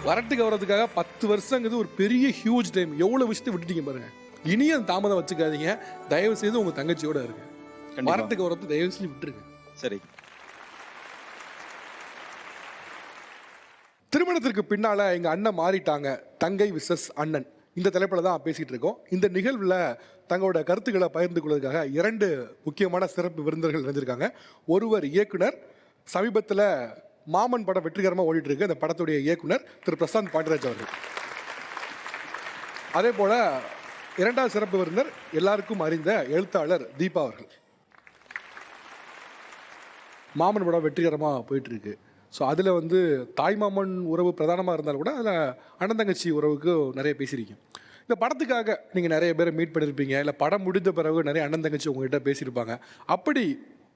வரட்டுக்கு வர்றதுக்காக 10 வருஷங்கிறது ஒரு பெரிய ஹியூஜ் டைம். எவ்வளோ விஷயத்தை விட்டுட்டீங்க பாருங்க. இனியும் தாமதம் வச்சுக்காதீங்க. தயவு செய்து உங்க தங்கச்சியோட இருக்கு. வரட்டுக்கு வர்றது தயவு செஞ்சு விட்டுருங்க. சரி. திருமணத்திற்கு பின்னால எங்க அண்ணன் மாறிட்டாங்க, தங்கை விசஸ் அண்ணன், இந்த தலைப்பில் தான் பேசிட்டு இருக்கோம். இந்த நிகழ்வில் தங்களோட கருத்துக்களை பகிர்ந்து கொள்வதற்காக 2 முக்கியமான சிறப்பு விருந்தினர்கள் இருந்திருக்காங்க. ஒருவர் இயக்குனர், சமீபத்தில் மாமன் படம் வெற்றிகரமாக ஓடிட்டு இருக்கு. அந்த படத்துடைய இயக்குனர் திரு பிரசாந்த் பாண்டியராஜ் அவர்கள். அதே போல 2வது சிறப்பு விருந்தினர் எல்லாருக்கும் அறிந்த எழுத்தாளர் தீபா அவர்கள். மாமன் படம் வெற்றிகரமாக போயிட்டு இருக்கு. ஸோ அதில் தாய் மாமன் உறவு பிரதானமாக இருந்தாலும் கூட அதில் அண்ணன் தங்கச்சி உறவுக்கு நிறைய பேசியிருக்கீங்க. இந்த படத்துக்காக நீங்கள் நிறைய பேரை மீட் பண்ணியிருப்பீங்க, இல்லை படம் முடிந்த பிறகு நிறைய அண்ணன் தங்கச்சி உங்ககிட்ட பேசியிருப்பாங்க. அப்படி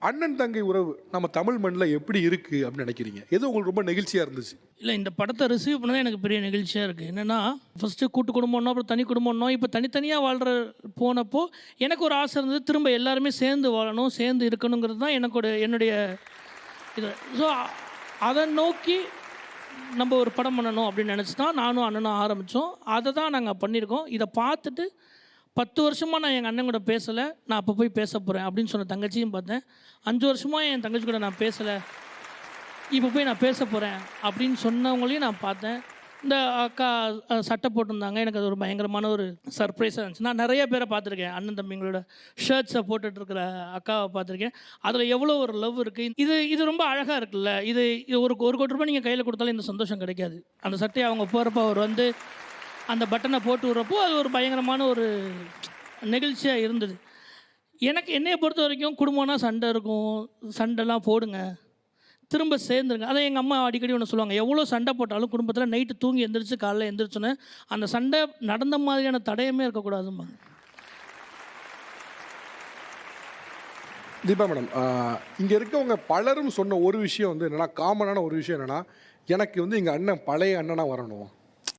அண்ணன் தங்கை உறவு நம்ம தமிழ் மண்ணில் எப்படி இருக்குது அப்படின்னு நினைக்கிறீங்க? எது உங்களுக்கு ரொம்ப நெகிழ்ச்சியாக இருந்துச்சு? இல்லை, இந்த படத்தை ரிசீவ் பண்ணதே எனக்கு பெரிய நெகிழ்ச்சியாக இருக்குது. என்னென்னா, ஃபஸ்ட்டு கூட்டு குடும்பம்னோ அப்புறம் தனி குடும்பம்னோ இப்போ தனித்தனியாக வாழ்கிற போனப்போ எனக்கு ஒரு ஆசை இருந்தது, திரும்ப எல்லாருமே சேர்ந்து வாழணும், சேர்ந்து இருக்கணுங்கிறது தான் என்னுடைய இது. ஸோ அதை நோக்கி நம்ம ஒரு படம் பண்ணணும் அப்படின்னு நினச்சி தான் நானும் அண்ணனும் ஆரம்பித்தோம். அதை தான் நாங்கள் பண்ணியிருக்கோம். இதை பார்த்துட்டு 10 வருஷமாக நான் எங்கள் அண்ணன் கூட பேசலை, நான் அப்போ போய் பேச போகிறேன் அப்படின்னு சொன்ன தங்கச்சியும் பார்த்தேன். 5 வருஷமாக என் தங்கச்சி கூட நான் பேசலை, இப்போ போய் நான் பேச போகிறேன் அப்படின்னு சொன்னவங்களையும் நான் பார்த்தேன். இந்த அக்கா சட்டை போட்டிருந்தாங்க, எனக்கு அது ஒரு பயங்கரமான ஒரு சர்ப்ரைஸாக இருந்துச்சு. நான் நிறைய பேரை பார்த்துருக்கேன், அண்ணன் தம்பிங்களோட ஷர்ட்ஸை போட்டுட்ருக்கிற அக்காவை பார்த்துருக்கேன். அதில் எவ்வளோ ஒரு லவ் இருக்குது. இது ரொம்ப அழகாக இருக்குல்ல. இது ஒரு கோடி ரூபாய் நீங்கள் கையில் கொடுத்தாலும் இந்த சந்தோஷம் கிடைக்காது. அந்த சட்டையை அவங்க போகிறப்ப அவர் அந்த பட்டனை போட்டு விட்றப்போ அது ஒரு பயங்கரமான ஒரு நெகிழ்ச்சியாக இருந்தது. என்னையை பொறுத்த வரைக்கும் குடும்பம்னா சண்டை இருக்கும், சண்டைலாம் போடுங்க, திரும்ப சேர்ந்துருங்க. அதை எங்கள் அம்மா அடிக்கடி ஒன்று சொல்லுவாங்க, எவ்வளோ சண்டை போட்டாலும் குடும்பத்தில் நைட்டு தூங்கி எந்திரிச்சு காலைல எந்திரிச்சோன்னே அந்த சண்டை நடந்த மாதிரியான தடயமே இருக்கக்கூடாதும்பாங்க. தீபா மேடம், இங்கே இருக்கவங்க பலரும் சொன்ன ஒரு விஷயம் என்னென்னா, காமனான ஒரு விஷயம் என்னென்னா, எனக்கு எங்கள் அண்ணன் பழைய அண்ணனாக வரணும்,